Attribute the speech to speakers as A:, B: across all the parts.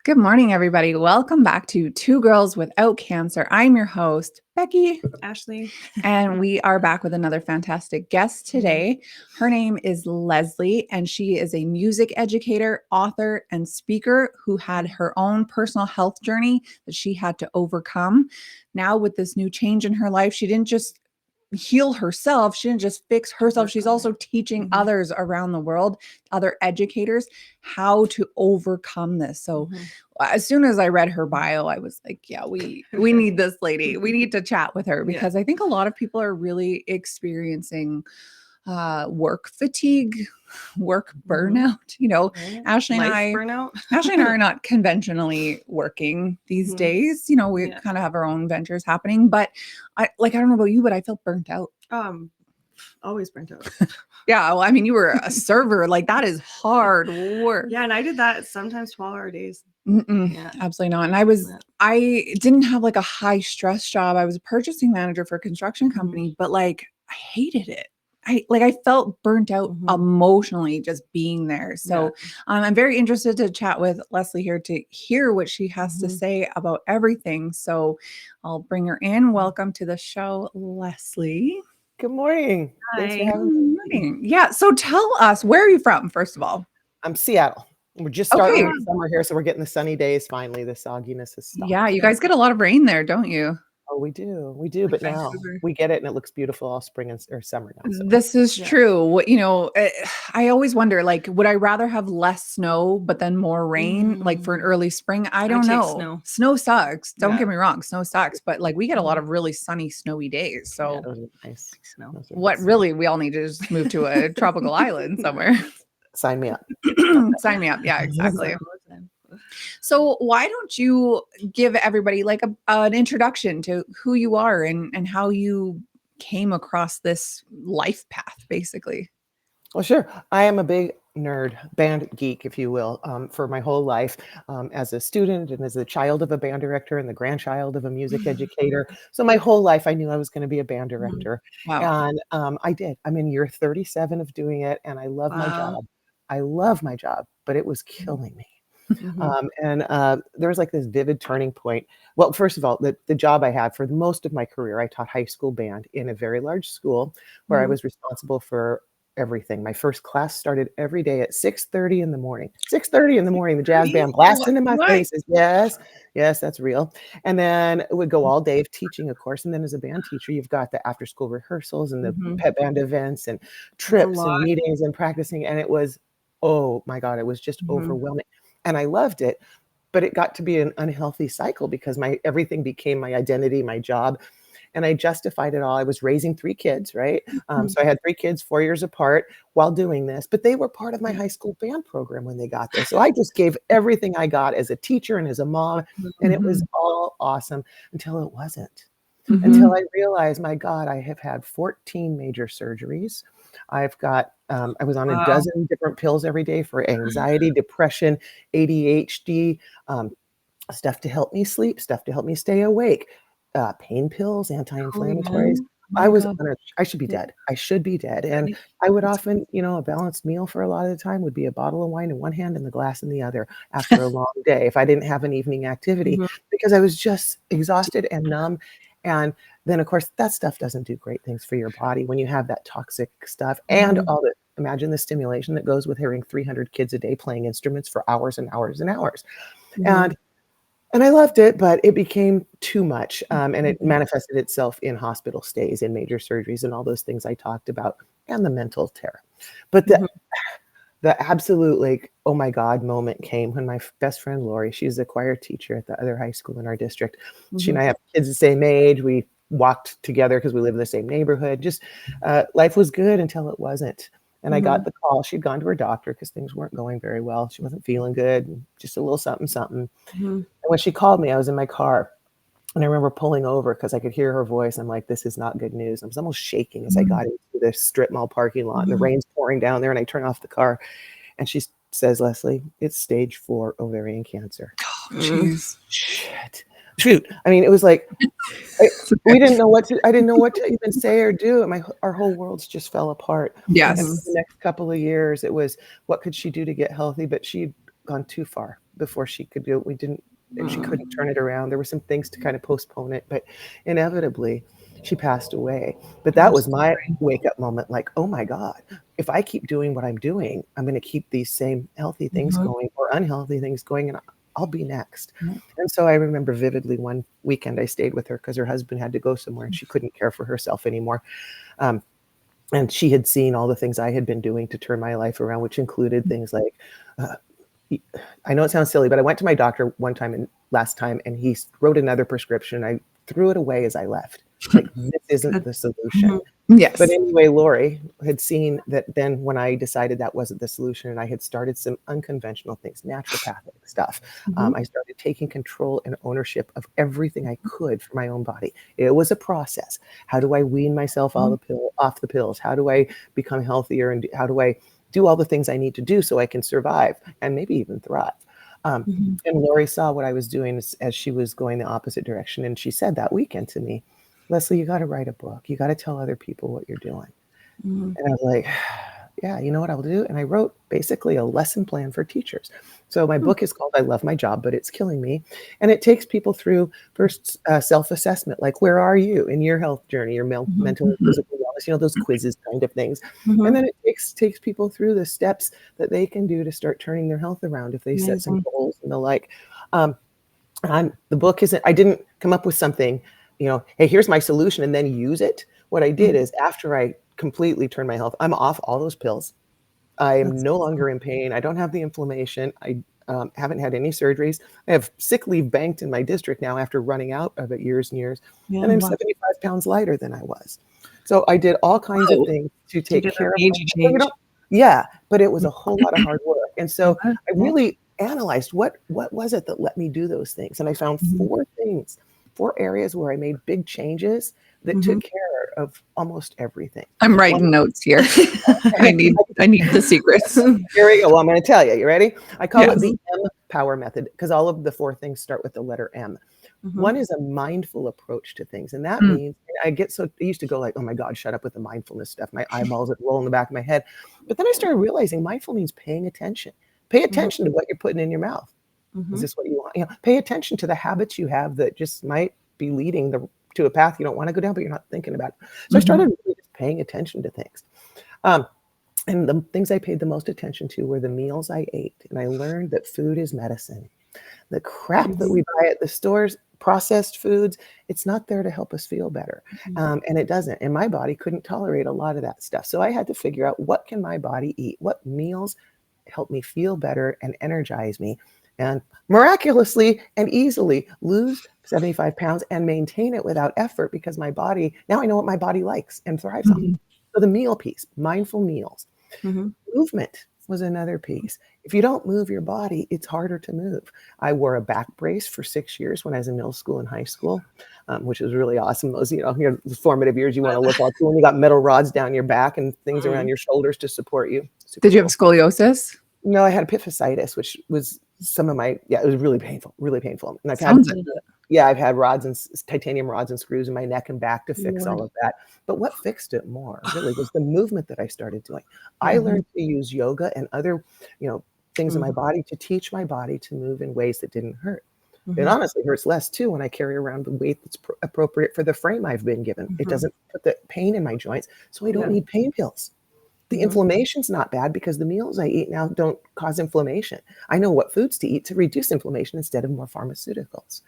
A: Good morning, everybody. Welcome back to Two Girls Without Cancer. I'm your host, Becky.
B: Ashley.
A: And we are back with another fantastic guest today. Her name is Lesley, and she is a music educator, author, and speaker who had her own personal health journey that she had to overcome. Now, with this new change in her life, she didn't just heal herself. She didn't just fix herself. She's also teaching others around the world, other educators, how to overcome this. So as soon as I read her bio, I was like, yeah, we need this lady. We need to chat with her because I think a lot of people are really experiencing work fatigue, work burnout. You know, Ashley and I are not conventionally working these days. You know, we kind of have our own ventures happening, but I don't know about you, but I felt burnt out.
B: Always burnt out.
A: Yeah, well, I mean, you were a server. Like, that is hard work.
B: Yeah, and I did that sometimes 12-hour days.
A: Absolutely not. And I didn't have like a high stress job. I was a purchasing manager for a construction company, but like I hated it. I felt burnt out emotionally just being there. So I'm very interested to chat with Lesley here to hear what she has to say about everything. So I'll bring her in. Welcome to the show, Lesley.
C: Good morning.
B: Hi.
C: Thanks for having
A: me. Yeah. So tell us, where are you from, first of all?
C: I'm Seattle. We're just starting summer here, so we're getting the sunny days finally. The sogginess is stopped.
A: Yeah, you guys get a lot of rain there, don't you?
C: Oh, we do. But now we get it, and it looks beautiful all spring or summer now. So.
A: This is true. You know, I always wonder, like, would I rather have less snow, but then more rain, like for an early spring? I don't know. Snow sucks. Don't get me wrong. Snow sucks. But like, we get a lot of really sunny, snowy days. So
C: those are nice.
A: What really we all need to just move to a tropical island somewhere.
C: Sign me up.
A: Sign me up. Yeah, exactly. So why don't you give everybody like an introduction to who you are and how you came across this life path, basically?
C: Well, sure. I am a big nerd, band geek, if you will, for my whole life as a student and as a child of a band director and the grandchild of a music educator. So my whole life, I knew I was going to be a band director.
A: Wow.
C: And I did. I'm in year 37 of doing it, and I love my job. I love my job, but it was killing me. There was like this vivid turning point. Well, first of all, the job I had for most of my career, I taught high school band in a very large school where I was responsible for everything. My first class started every day at 6:30 in the morning. 6:30 in the morning, the jazz band blasting in my faces. Yes, that's real. And then it would go all day of teaching, of course. And then as a band teacher, you've got the after school rehearsals and the pet band events and trips and meetings and practicing. And it was, oh my God, it was just overwhelming. And I loved it, but it got to be an unhealthy cycle because everything became my identity, my job, and I justified it all. I was raising 3 kids, right? So I had 3 kids 4 years apart while doing this, but they were part of my high school band program when they got there. So I just gave everything I got as a teacher and as a mom, and it was all awesome until it wasn't. Until I realized, my God, I have had 14 major surgeries. I've got, I was on a dozen different pills every day for anxiety, depression, ADHD, stuff to help me sleep, stuff to help me stay awake, pain pills, anti-inflammatories. I should be dead. I should be dead. And I would often, a balanced meal for a lot of the time would be a bottle of wine in one hand and the glass in the other after a long day if I didn't have an evening activity because I was just exhausted and numb. And then, of course, that stuff doesn't do great things for your body when you have that toxic stuff and imagine the stimulation that goes with hearing 300 kids a day playing instruments for hours and hours and hours. And I loved it, but it became too much. And it manifested itself in hospital stays, in major surgeries, and all those things I talked about, and the mental terror. But the absolute, like, oh my God moment came when my best friend, Lori, she's a choir teacher at the other high school in our district. She and I have kids the same age. We walked together because we live in the same neighborhood. Just life was good until it wasn't. And I got the call. She'd gone to her doctor because things weren't going very well. She wasn't feeling good, just a little something. And when she called me, I was in my car. And I remember pulling over because I could hear her voice. I'm like, this is not good news. I was almost shaking as I got into the strip mall parking lot and the rain's pouring down there. And I turn off the car and she says, Lesley, it's stage 4 ovarian cancer.
A: Oh, jeez.
C: Shoot. I mean, it was like, I didn't know what to even say or do. Our whole worlds just fell apart.
A: Yes.
C: And for the next couple of years, it was, what could she do to get healthy? But she'd gone too far. before she could do it. She couldn't turn it around. There were some things to kind of postpone it, but inevitably she passed away. But that was my wake up moment. Like, oh my God, if I keep doing what I'm doing, I'm going to keep these same healthy things going or unhealthy things going, and I'll be next. And so I remember vividly one weekend I stayed with her because her husband had to go somewhere and she couldn't care for herself anymore. And she had seen all the things I had been doing to turn my life around, which included things like, I know it sounds silly, but I went to my doctor last time and he wrote another prescription. I threw it away as I left. Like, this isn't the solution.
A: Yes.
C: But anyway, Lori had seen that then when I decided that wasn't the solution and I had started some unconventional things, naturopathic stuff, I started taking control and ownership of everything I could for my own body. It was a process. How do I wean myself off the pills? How do I become healthier? And how do I do all the things I need to do so I can survive and maybe even thrive? And Lori saw what I was doing as she was going the opposite direction. And she said that weekend to me, Lesley, you got to write a book. You got to tell other people what you're doing. And I was like, yeah, you know what I'll do? And I wrote basically a lesson plan for teachers. So my book is called I Love My Job, but It's Killing Me. And it takes people through first self-assessment, like where are you in your health journey, your mental and physical wellness, those quizzes kind of things. And then it takes people through the steps that they can do to start turning their health around if they set some goals and the like. The book isn't, I didn't come up with something, hey, here's my solution and then use it. What I did is after I completely turned my health, I'm off all those pills. I am no longer in pain. I don't have the inflammation. I haven't had any surgeries. I have sick leave banked in my district now after running out of it years and years. And I'm 75 pounds lighter than I was. So I did all kinds of things to take care of myself. Yeah, but it was a whole lot of hard work. And so I really analyzed what was it that let me do those things. And I found 4 areas where I made big changes that took care of almost everything.
A: I'm writing notes here. I need the secrets.
C: Here we go. Well, I'm going to tell you. You ready? I call it the mPower method because all of the 4 things start with the letter M. One is a mindful approach to things. And that means I used to go like, oh my God, shut up with the mindfulness stuff. My eyeballs would roll in the back of my head. But then I started realizing mindful means paying attention. Pay attention to what you're putting in your mouth. Is this what you want? Pay attention to the habits you have that just might be leading to a path you don't want to go down, but you're not thinking about it. So I started really just paying attention to things. And the things I paid the most attention to were the meals I ate. And I learned that food is medicine. The crap that we buy at the stores, processed foods, it's not there to help us feel better. And it doesn't. And my body couldn't tolerate a lot of that stuff. So I had to figure out, what can my body eat? What meals help me feel better and energize me? And miraculously and easily lose 75 pounds and maintain it without effort, because my body, now I know what my body likes and thrives on. So the meal piece, mindful meals. Movement was another piece. If you don't move your body, it's harder to move. I wore a back brace for 6 years when I was in middle school and high school, which was really awesome. Those, your formative years, you want to look all cool. And you got metal rods down your back and things around your shoulders to support you. Super
A: Did you have scoliosis?
C: No, I had epiphysitis, which was it was really painful. And I've had rods and titanium rods and screws in my neck and back to fix all of that. But what fixed it more really was the movement that I started doing. I learned to use yoga and other, things in my body to teach my body to move in ways that didn't hurt. It honestly hurts less too when I carry around the weight that's appropriate for the frame I've been given. It doesn't put the pain in my joints, so I don't need pain pills. The inflammation's not bad because the meals I eat now don't cause inflammation. I know what foods to eat to reduce inflammation instead of more pharmaceuticals.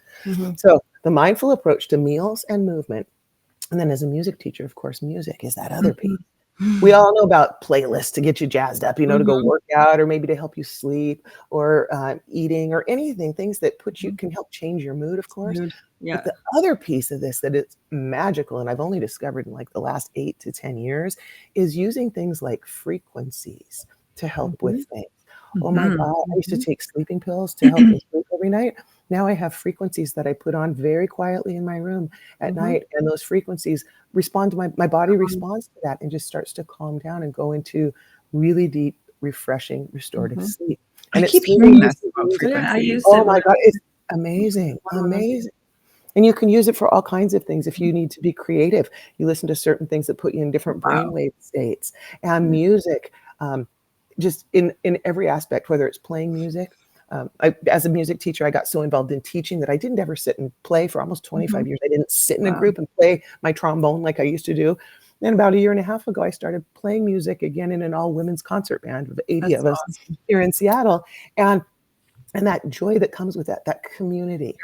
C: So the mindful approach to meals and movement. And then as a music teacher, of course, music is that other piece. We all know about playlists to get you jazzed up, to go work out or maybe to help you sleep or eating or anything, things that can help change your mood, of course. But the other piece of this that is magical, and I've only discovered in like the last 8 to 10 years, is using things like frequencies to help with things. Oh my God, I used to take sleeping pills to help me sleep every night. Now I have frequencies that I put on very quietly in my room at night. And those frequencies respond to my body responds to that and just starts to calm down and go into really deep, refreshing, restorative sleep. And
A: I keep hearing that about
B: frequencies.
C: Oh my God, it's amazing. Amazing. And you can use it for all kinds of things. If you need to be creative, you listen to certain things that put you in different brainwave states. And music, just in every aspect, whether it's playing music, as a music teacher, I got so involved in teaching that I didn't ever sit and play for almost 25 years. I didn't sit in a group and play my trombone like I used to do. And about a year and a half ago, I started playing music again in an all-women's concert band with 80 of us here in Seattle. And that joy that comes with that community.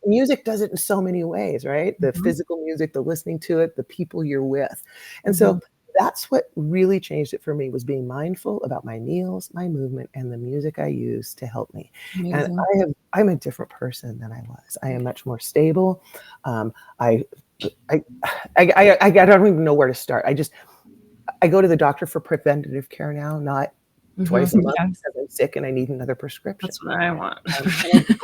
C: Music does it in so many ways, right? The physical music, the listening to it, the people you're with. And so that's what really changed it for me, was being mindful about my meals, my movement, and the music I use to help me.
A: Amazing.
C: And I'm a different person than I was. I am much more stable. I don't even know where to start. I go to the doctor for preventative care now, not twice a month because I'm sick and I need another prescription.
B: That's what I want.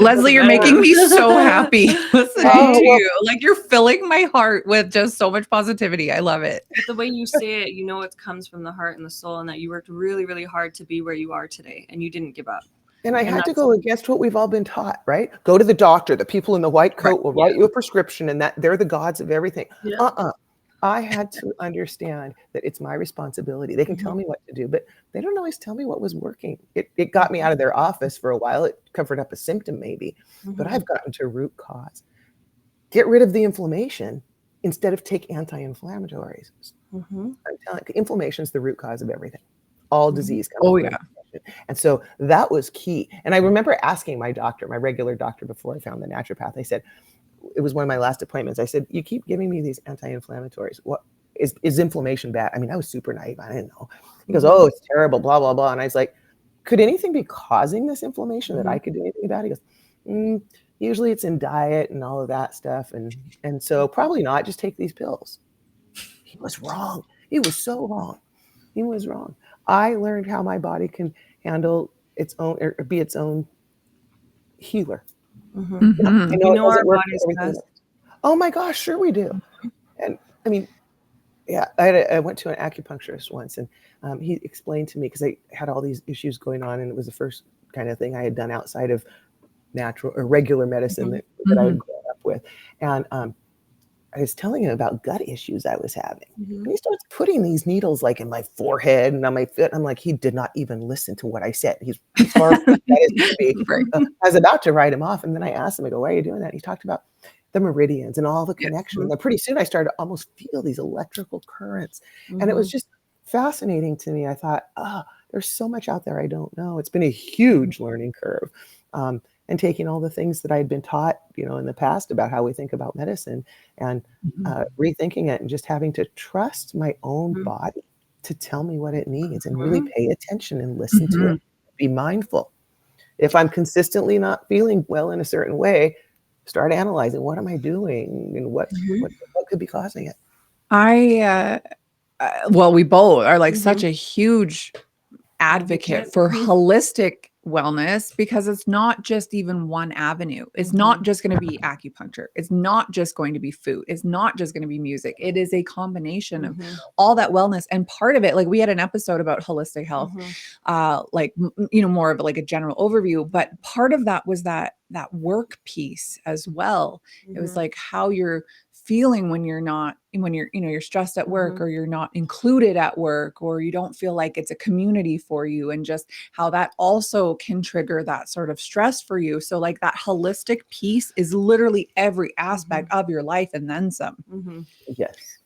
A: Lesley, you're making me so happy listening to you. Like, you're filling my heart with just so much positivity. I love it.
B: But the way you say it, you know, it comes from the heart and the soul, and that you worked really, really hard to be where you are today, and you didn't give up.
C: And I had to go against what we've all been taught, right? Go to the doctor. The people in the white coat will write you a prescription, and that they're the gods of everything. I had to understand that it's my responsibility. They can tell me what to do, but they don't always tell me what was working. It got me out of their office for a while. It covered up a symptom maybe, but I've gotten to root cause. Get rid of the inflammation instead of take anti-inflammatories. I'm telling you, inflammation is the root cause of everything. All disease comes from inflammation. And so that was key. And I remember asking my doctor, my regular doctor, before I found the naturopath, I said, it was one of my last appointments. I said, you keep giving me these anti-inflammatories. What is inflammation bad? I mean, I was super naive. I didn't know. He goes, oh, it's terrible, blah, blah, blah. And I was like, could anything be causing this inflammation that I could do anything about? He goes, usually it's in diet and all of that stuff. And so probably not, just take these pills. He was wrong. He was so wrong. He was wrong. I learned how my body can handle its own, or be its own healer. I know our body's best. Oh my gosh, sure we do. And I mean, I went to an acupuncturist once, and he explained to me, because I had all these issues going on, and it was the first kind of thing I had done outside of natural or regular medicine that I had grown up with. And I was telling him about gut issues I was having. And he starts putting these needles like in my forehead and on my foot. I'm like, he did not even listen to what I said. He's as far as that is to be. I was about to write him off. And then I asked him, I go, why are you doing that? And he talked about the meridians and all the connections. And pretty soon I started to almost feel these electrical currents. And it was just fascinating to me. I thought, there's so much out there I don't know. It's been a huge learning curve. And taking all the things that I had been taught, in the past about how we think about medicine, and rethinking it, and just having to trust my own body to tell me what it needs, and really pay attention and listen to it. Be mindful. If I'm consistently not feeling well in a certain way, start analyzing, what am I doing, and what could be causing it.
A: Well, we both are like such a huge advocate for holistic wellness, because it's not just even one avenue. It's not just going to be acupuncture. It's not just going to be food. It's not just going to be music. It is a combination of all that wellness. And part of it, like we had an episode about holistic health, more of like a general overview, but part of that was that work piece as well. It was like how you're feeling when you're stressed at work, or you're not included at work, or you don't feel like it's a community for you, and just how that also can trigger that sort of stress for you. So like that holistic piece is literally every aspect of your life and then some.
C: Yes.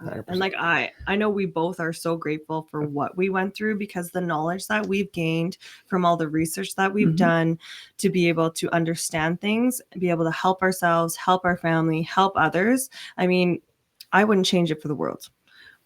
C: 100%.
B: And like I know we both are so grateful for what we went through, because the knowledge that we've gained from all the research that we've done to be able to understand things, be able to help ourselves, help our family, help others. I mean, I wouldn't change it for the world.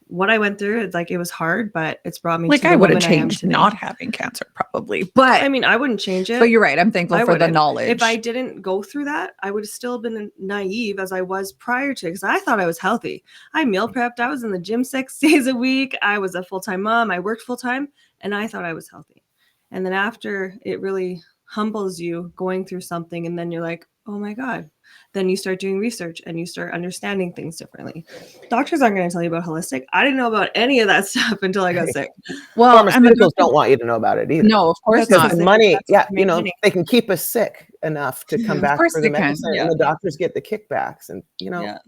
B: What I went through, it was hard, but it's brought me to
A: I
B: the
A: would have
B: woman I am
A: changed
B: today.
A: not having cancer probably, but
B: I mean, I wouldn't change it.
A: But you're right. I'm thankful for the knowledge.
B: If I didn't go through that, I would have still been naive as I was prior to, because I thought I was healthy. I meal prepped. I was in the gym 6 days a week. I was a full-time mom. I worked full-time, and I thought I was healthy. And then after, it really humbles you going through something, and then you're like, oh my God. Then you start doing research and you start understanding things differently. Doctors aren't going to tell you about holistic. I didn't know about any of that stuff until I got sick.
C: Well, pharmaceuticals don't want you to know about it either.
A: No, of course not.
C: Because money, they can keep us sick enough to come back for the medicine, and the doctors get the kickbacks. And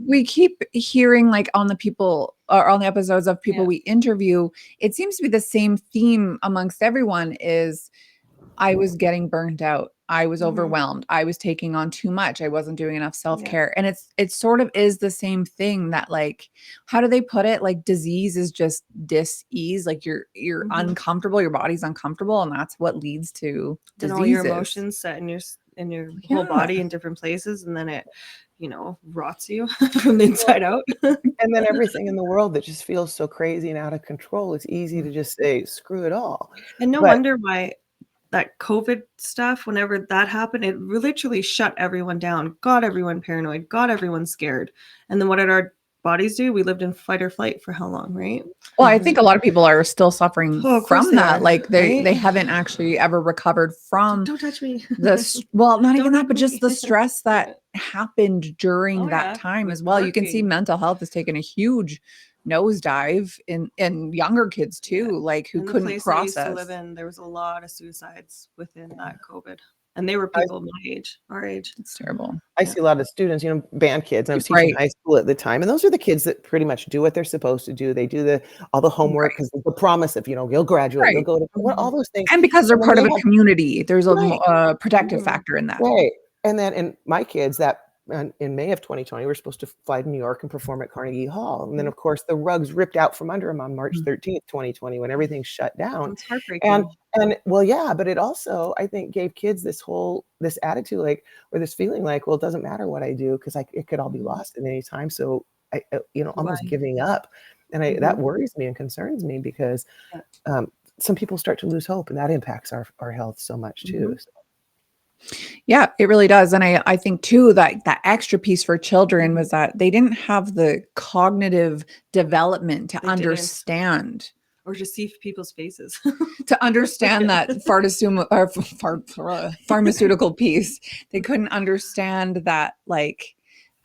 A: we keep hearing, like, on the people or on the episodes of people we interview, it seems to be the same theme amongst everyone is I was getting burnt out. I was
B: Mhm.
A: overwhelmed. I was taking on too much. I wasn't doing enough
B: Yeah.
A: self-care. And it sort of is the same thing that like, how do they put it? Like disease is just dis-ease. Like you're
B: Mhm.
A: uncomfortable, your body's uncomfortable, and that's what leads to
B: Then all your
A: diseases.
B: emotions set in your whole
A: Yeah.
B: body in different places, and then it, rots you from the inside out.
C: And then everything in the world that just feels so crazy and out of control, it's easy to just say, "Screw it all."
B: And no
C: But
B: wonder why that COVID stuff, whenever that happened, it literally shut everyone down, got everyone paranoid, got everyone scared. And then what did our bodies do? We lived in fight or flight for how long, right?
A: Well, I think a lot of people are still suffering
B: Oh, of course
A: from
B: they
A: that.
B: are,
A: Like they
B: right?
A: haven't actually ever recovered from
B: Don't touch me.
A: well, not even
B: Don't
A: that, but
B: hug
A: just
B: me.
A: the stress that happened during
B: Oh,
A: that
B: yeah,
A: time
B: with
A: as well. You can see
B: working.
A: mental health has taken a huge nosedive in younger kids
B: Yeah.
A: too, like who
B: In the
A: couldn't
B: place I used to live
A: process.
B: in, there was a lot of suicides within that COVID. And they were
C: I
B: people my age, our age.
A: It's terrible.
C: I
B: Yeah.
C: see a lot of students, band kids, and I was teaching
A: Right.
C: high school at the time, and those are the kids that pretty much do what they're supposed to do. They do all the homework
A: Right.
C: because the promise of, you'll graduate, you'll
A: Right.
C: go to all
B: Mhm.
C: those things.
A: And because they're
C: And then
A: part of
C: they
A: a
C: have
A: community, there's a
C: right.
A: protective
B: Mhm.
A: factor in that.
C: Right, and then in my kids that in May of 2020, we're supposed to fly to New York and perform at Carnegie Hall, and then,
B: Mhm.
C: of course, the rugs ripped out from under them on March
A: Mhm.
C: 13th, 2020, when everything shut down,
B: It's
C: and
B: heartbreaking.
C: well, yeah, but it also, I think, gave kids this attitude, like, or this feeling like, "Well, it doesn't matter what I do 'cause it could all be
B: Mhm.
C: lost at any time," so almost
B: Why?
C: giving up, and that
B: Mhm.
C: worries me and concerns me because,
B: Yeah.
C: um, some people start to lose hope, and that impacts our health so much too,
B: Mhm.
C: so
A: Yeah, it really does. And I think too that that extra piece for children
B: Mhm.
A: was that they didn't have the cognitive development to
B: They didn't.
A: understand
B: Or just see people's faces.
A: that pharmaceutical piece. They couldn't understand that like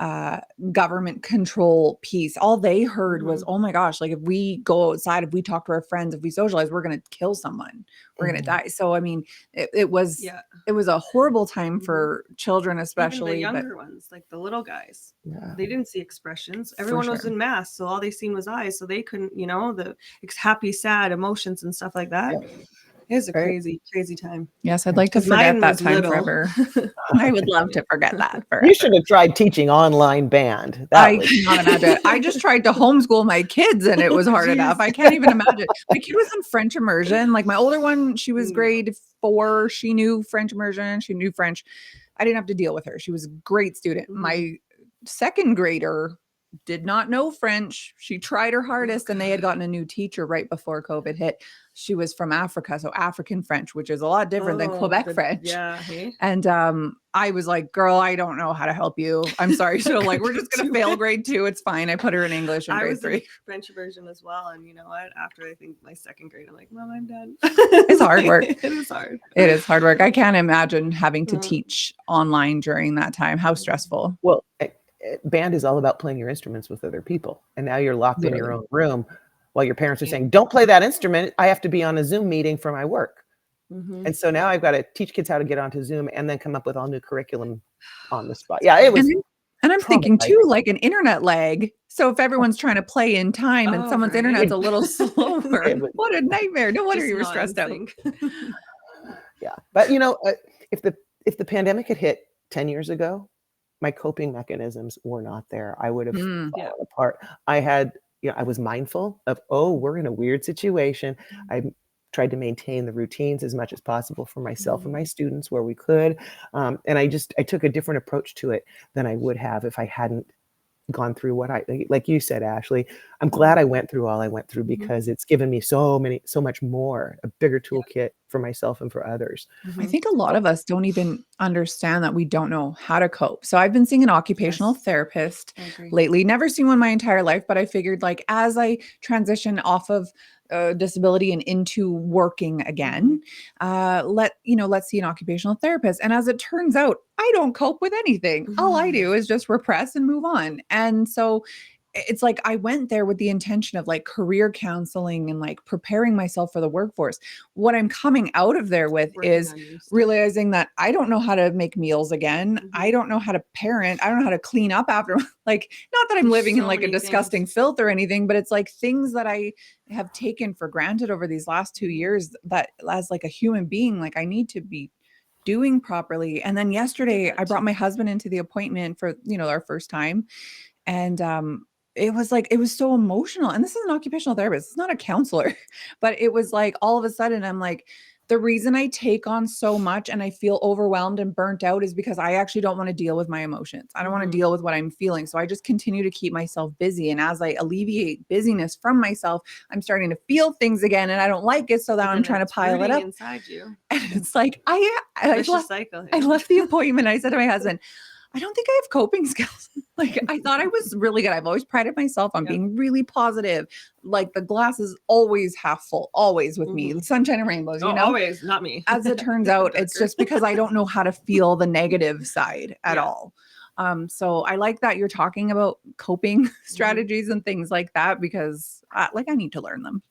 A: uh government control piece. All they heard was,
B: Mhm.
A: oh my gosh, like if we go outside, if we talk to our friends, if we socialize, we're gonna kill someone, we're gonna
C: Mhm.
A: die. So I mean, it was
B: Yeah.
A: a horrible time
B: Mhm.
A: for children
B: Even the
A: especially, but
B: younger ones, like the little guys,
C: Yeah.
B: they didn't see expressions.
A: for
B: Everyone was
A: sure.
B: in masks, so all they seen was eyes. So they couldn't, the happy, sad emotions and stuff like that.
C: Yeah,
B: It was a
C: right.
B: crazy, crazy time.
A: Yes, I'd like to
B: Because
A: forget
B: mine
A: that
B: was
A: time
B: little.
A: forever. I would love to forget that
C: You
A: forever.
C: should have tried teaching online band. That
A: I
C: was
A: cannot imagine. I just tried to homeschool my kids and it was hard
B: Jeez.
A: enough. I can't even imagine. My kid was in French immersion. Like my older one, she was
B: No.
A: grade 4. She knew French immersion. She knew French. I didn't have to deal with her. She was a great student.
B: Mhm.
A: My second grader did not know French. She tried her hardest and they had gotten a new teacher right before COVID hit. She was from Africa, so African French, which is a lot different than
B: Oh,
A: Quebec French.
B: yeah, hey.
A: And I was like, girl, I don't know how to help you. I'm sorry. So like, we're just gonna
B: Do
A: fail
B: it.
A: grade 2. It's fine. I put her in English in
B: I
A: grade
B: was in
A: 3.
B: French immersion as well, and you know what? After I think my second grade, I'm like, Mom, I'm done.
A: It's hard work.
B: It is hard.
A: It is hard work. I can't imagine having to
B: Mm.
A: teach online during that time. How stressful.
C: well, band is all about playing your instruments with other people, and now you're locked in your
A: Literally.
C: own room while your parents are
B: Yeah.
C: saying, "Don't play that instrument. I have to be on a Zoom meeting for my work."
B: Mhm.
C: And so now I've got to teach kids how to get onto Zoom and then come up with all new curriculum on the spot. Yeah, it
A: And
C: was
A: I'm thinking too,
C: traumatizing.
A: like an internet lag. So if everyone's trying to play in time and
B: Oh,
A: someone's internet's
B: right.
A: a little slower,
C: It was
A: what a nightmare. No wonder
B: Just
A: you were
B: not in
A: stressed out.
B: sync.
C: yeah. But if the pandemic had hit 10 years ago, my coping mechanisms were not there. I would have
A: Mm.
B: Yeah.
C: fallen apart. I was mindful of, oh, we're in a weird situation. I tried to maintain the routines as much as possible for myself and
B: Mhm.
C: my students where we could. And I took a different approach to it than I would have if I hadn't gone through what like you said, Ashley. I'm glad I went through all I went through
B: Mhm.
C: because it's given me so much more, a bigger
B: Yeah.
C: toolkit for myself and for others.
A: I
B: Mhm.
A: think a lot of us don't even understand that we don't know how to cope. So I've been seeing an occupational
B: Yes.
A: therapist
B: I agree.
A: lately. Never seen one my entire life, but I figured like as I transition off of disability and into working
B: Mhm.
A: again, let's see an occupational therapist. And as it turns out, I don't cope with anything. All I
B: Mhm.
A: do is just repress and move on. And so it's like I went there with the intention of like career counseling and like preparing myself for the workforce. What I'm coming out of there with
B: Working
A: is
B: on new stuff.
A: realizing that I don't know how to make meals again.
B: Mhm.
A: I don't know how to parent. I don't know how to clean up after, like, not that I'm
B: There's
A: living in
B: so
A: like a
B: many
A: disgusting
B: things.
A: filth or anything, but it's like things that I have taken for granted over these last 2 years that as like a human being, like I need to be doing properly. And then yesterday I brought my husband into the appointment for, our first time. And it was like, it was so emotional. And this is an occupational therapist, it's not a counselor, but it was like all of a sudden I'm like, the reason I take on so much and I feel overwhelmed and burnt out is because I actually don't want to deal with my emotions. I don't want to deal with what I'm feeling. So I just continue to keep myself busy. And as I alleviate busyness from myself, I'm starting to feel things again and I don't like it. So then I'm trying to pile it up
B: inside you.
A: and it's like, I
B: Vicious cycle.
A: I left the appointment. I said to my husband, I don't think I have coping skills. Like I thought I was really good. I've always prided myself on being really positive. Like the glass is always half full, always with me. Sunshine and rainbows,
B: Always, not me.
A: As it turns out, it's just because I don't know how to feel the negative side at all. So I like that you're talking about coping strategies and things like that because I need to learn them.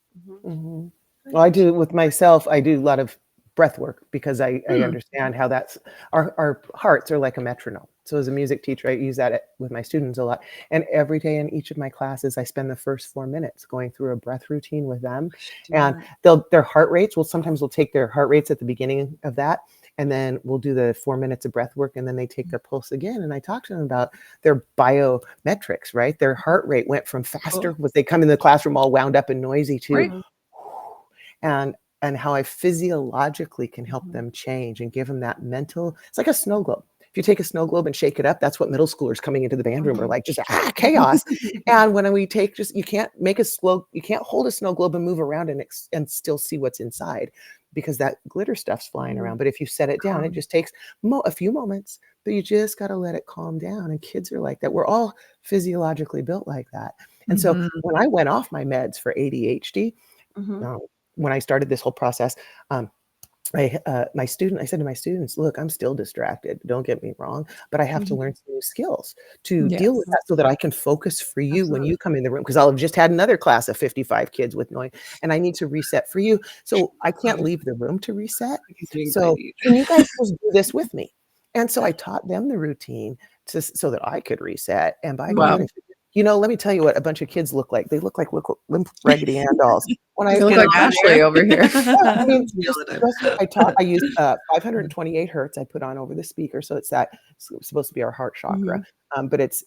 C: Well, I do with myself. I do a lot of breath work because I understand how that's our hearts are like a metronome. So as a music teacher, I use that with my students a lot. And every day in each of my classes, I spend the first 4 minutes going through a breath routine with them. And their heart rates sometimes we'll take their heart rates at the beginning of that. And then we'll do the 4 minutes of breath work and then they take their pulse again. And I talk to them about their biometrics, right? Their heart rate went from faster when they come in the classroom all wound up and noisy to and how I physiologically can help them change and give them that mental, it's like a snow globe. If you take a snow globe and shake it up, that's what middle schoolers coming into the band room are like, just chaos. And when we take you can't hold a snow globe and move around and still see what's inside because that glitter stuff's flying around. But if you set it down, it just takes a few moments, but you just got to let it calm down. And kids are like that. We're all physiologically built like that. And so when I went off my meds for ADHD, when I started this whole process, I said to my students, look, I'm still distracted. Don't get me wrong, but I have to learn some new skills to deal with that so that I can focus for you when you come in the room. Because I'll have just had another class of 55 kids with noise and I need to reset for you. So I can't leave the room to reset. So can you guys just do this with me? And so I taught them the routine so that I could reset. And by goodness, let me tell you what a bunch of kids look like. They look like limp Raggedy Ann dolls. When I
A: look like Ashley over here.
C: I mean, I used 528 hertz. I put on over the speaker, so it's supposed to be our heart chakra. But it's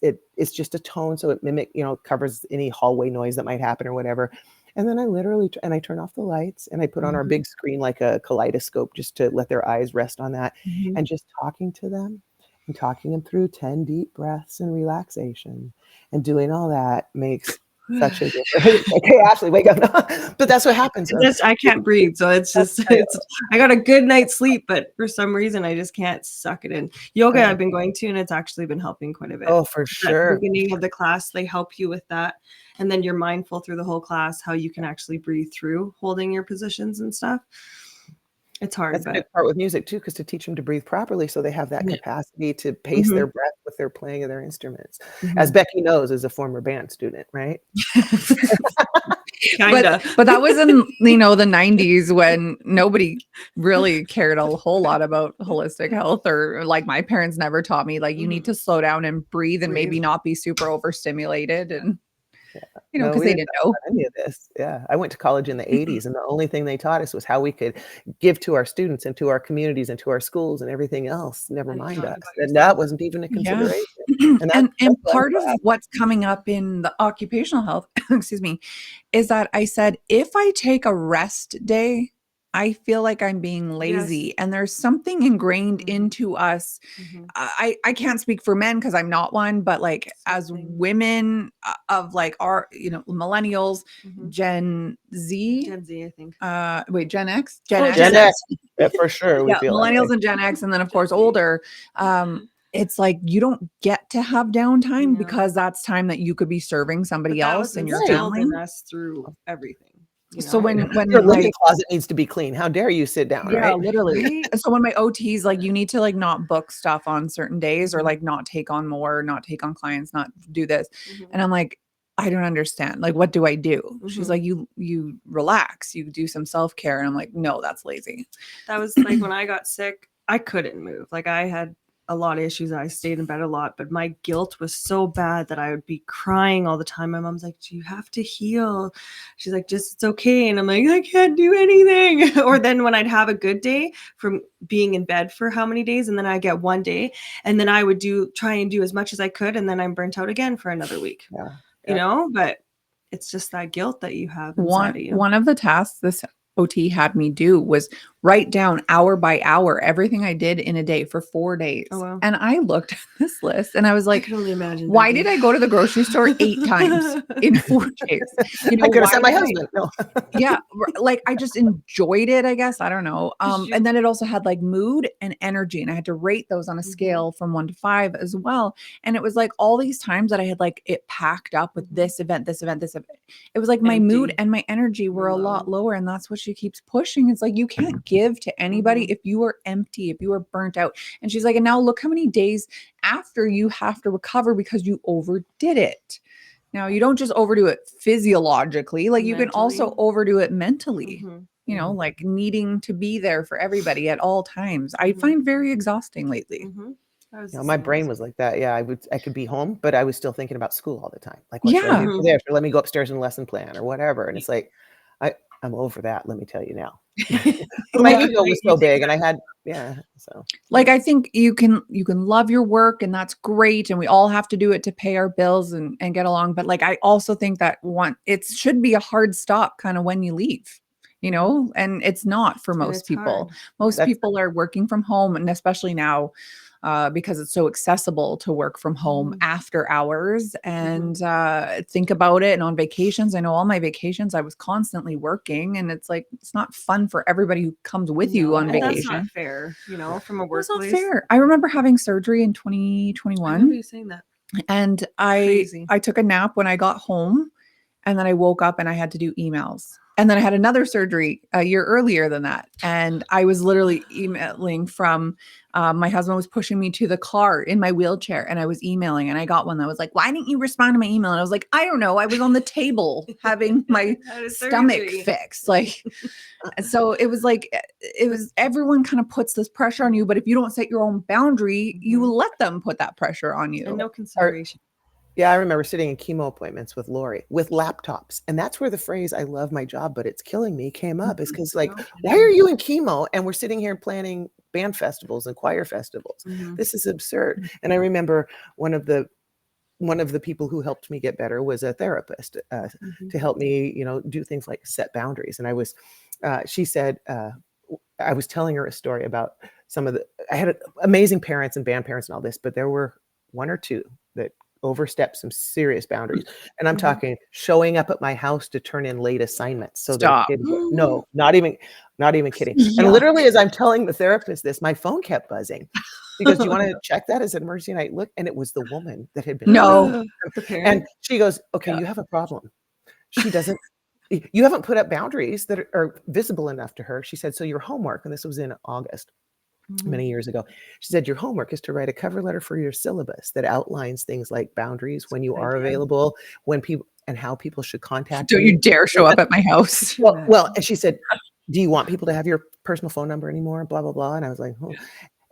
C: just a tone, so it covers any hallway noise that might happen or whatever. And then I turn off the lights and I put on our big screen like a kaleidoscope just to let their eyes rest on that, and just talking to them. And talking them through 10 deep breaths and relaxation and doing all that makes such a difference. Okay, Ashley, wake up. But that's what happens.
B: I can't breathe. So it's just, I got a good night's sleep, but for some reason I just can't suck it in. Yoga I've been going to, and it's actually been helping quite a bit.
C: Oh, for sure.
B: At the beginning of the class, they help you with that. And then you're mindful through the whole class, how you can actually breathe through holding your positions and stuff. It's hard.
C: That's a big part with music too, because to teach them to breathe properly so they have that capacity to pace their breath with their playing of their instruments. As Becky knows, as a former band student, right?
A: But that was in the 90s when nobody really cared a whole lot about holistic health, or like my parents never taught me like you need to slow down and breathe and maybe not be super overstimulated and because they didn't know
C: any of this. Yeah, I went to college in the 80s, and the only thing they taught us was how we could give to our students and to our communities and to our schools and everything else. Never mind us, and that wasn't even a consideration.
A: And part of what's coming up in the occupational health, excuse me, is that I said if I take a rest day, I feel like I'm being lazy, and there's something ingrained into us. I can't speak for men because I'm not one, but like as women of like our, millennials, Gen Z,
B: I think.
A: Gen X,
C: Gen X, yeah, for sure. We feel
A: millennials and Gen X, and then of course older. It's like you don't get to have downtime because that's time that you could be serving somebody else in your family.
B: Through everything.
A: So when
C: your living closet needs to be clean, how dare you sit down?
A: Yeah,
C: right?
A: Literally. So when my OTs, like you need to like not book stuff on certain days or like not take on more, not take on clients, not do this. And I'm like, I don't understand. Like, what do I do? She's
B: Mhm.
A: like, you relax, you do some self-care. And I'm like, no, that's lazy.
B: That was like when I got sick, I couldn't move. Like I had a lot of issues. I stayed in bed a lot, but my guilt was so bad that I would be crying all the time. My mom's like, "Do you have to heal?" She's like, "Just it's okay." And I'm like, "I can't do anything." Or then when I'd have a good day from being in bed for how many days, and then I get one day, and then I would try and do as much as I could, and then I'm burnt out again for another week.
C: Yeah.
B: You know, but it's just that guilt that you have
A: one
B: inside of you.
A: one of the tasks this OT had me do was write down hour by hour everything I did in a day for 4 days.
B: Oh, wow.
A: And I looked at this list and I was
B: I
A: like,
B: can only imagine.
A: why did I go to the grocery store 8 times in 4 days? You know,
C: I could have
A: why
C: sent my
A: did I-
C: husband. No.
A: yeah, like I just enjoyed it, I guess. I don't know. And then it also had like mood and energy, and I had to rate those on a scale from 1 to 5 as well. And it was like all these times that I had like it packed up with this event, this event, this event. It was like my mood
B: Empty.
A: and my energy were a lot lower, and that's what she keeps pushing. It's like you can't give to anybody if you are empty, if you are burnt out. And she's like, and now look how many days after you have to recover because you overdid it. Now, you don't just overdo it physiologically, like you can also
B: Mentally.
A: overdo it mentally,
B: Mhm.
A: you know, like needing to be there for everybody at all times. I find very exhausting lately.
B: Mhm. I was
C: You know,
B: the
C: my
B: same
C: brain
B: as-
C: was like that. Yeah, I could be home, but I was still thinking about school all the time. Like, what should I do
A: Yeah.
C: for this? Or let me go upstairs and lesson plan or whatever. And it's like, I'm over that. Let me tell you now. My
B: Well,
C: ego was
B: you
C: so
B: take
C: big, and I had, yeah. So
A: Like I think you can love your work and that's great and we all have to do it to pay our bills and get along, but like I also think that it should be a hard stop kind of when you leave. You know, and it's not for
B: and
A: most
B: it's
A: people.
B: hard.
A: Most
C: that's
A: people are working from home, and especially now, because it's so accessible to work from home after hours. And think about it. And on vacations, I know all my vacations, I was constantly working, and it's like it's not fun for everybody who comes with you
B: No,
A: on
B: and that's not
A: vacation.
B: fair, you know, from a
A: That's not
B: workplace.
A: fair. I remember having surgery in
B: I remember
A: 2021,
B: you saying that.
A: and
B: Crazy.
A: I took a nap when I got home, and then I woke up and I had to do emails. And then I had another surgery a year earlier than that. And I was literally emailing from my husband was pushing me to the car in my wheelchair, and I was emailing, and I got one that was like, why didn't you respond to my email? And I was like, I don't know. I was on the table having my
B: Had a
A: stomach
B: surgery.
A: fixed. Like, so it was like, it was everyone kind of puts this pressure on you. But if you don't set your own boundary, you will let them put that pressure on you.
B: And no
C: or,
B: consideration.
C: yeah, I remember sitting in chemo appointments with Lori with laptops. And that's where the phrase, I love my job, but it's killing me came up, is because, like, why are you in chemo? And we're sitting here planning band festivals and choir festivals. This is absurd. And I remember one of the people who helped me get better was a therapist to help me, you know, do things like set boundaries. And she said, I was telling her a story about I had amazing parents and band parents and all this, but there were one or two that overstepped some serious boundaries. And I'm talking showing up at my house to turn in late assignments so that a
A: Stop.
C: kid, no, not even kidding. And
A: Yuck.
C: literally, as I'm telling the therapist this, my phone kept buzzing. Because, do you want to check that as an emergency? And I look, and it was the woman that had been.
A: No.
B: The
C: And
B: parent.
C: she goes, okay,
A: Yeah.
C: you have a problem. She doesn't, you haven't put up boundaries that are visible enough to her. She said, so your homework, and this was in August, many years ago. She said, your homework is to write a cover letter for your syllabus that outlines things like boundaries, when you are available, when people, and how people should contact
A: Don't
C: you.
A: you dare show up at my house.
C: Well, and she said, do you want people to have your personal phone number anymore? Blah, blah, blah. And I was like, oh.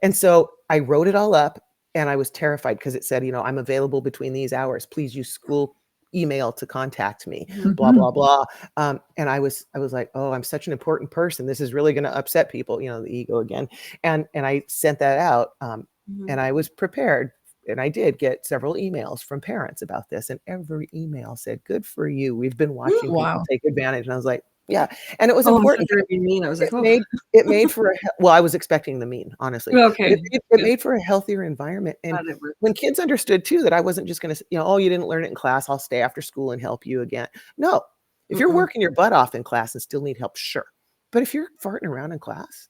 C: And so I wrote it all up, and I was terrified because it said, you know, I'm available between these hours. Please use school email to contact me, blah, blah, blah. And I was like, oh, I'm such an important person. This is really going to upset people, you know, the ego again. And I sent that out, and I was prepared. And I did get several emails from parents about this. And every email said, good for you. We've been watching people
A: Wow.
C: take advantage. And I was like, yeah. And it was
B: Oh,
C: important.
B: I thought you were being mean. I was like,
C: It made for well, I was expecting the mean, honestly.
B: Okay.
C: But it made for a healthier environment. And
B: Glad it worked.
C: when kids understood too that I wasn't just going to, you know, oh, you didn't learn it in class, I'll stay after school and help you again. No, if you're working your butt off in class and still need help, sure. But if you're farting around in class,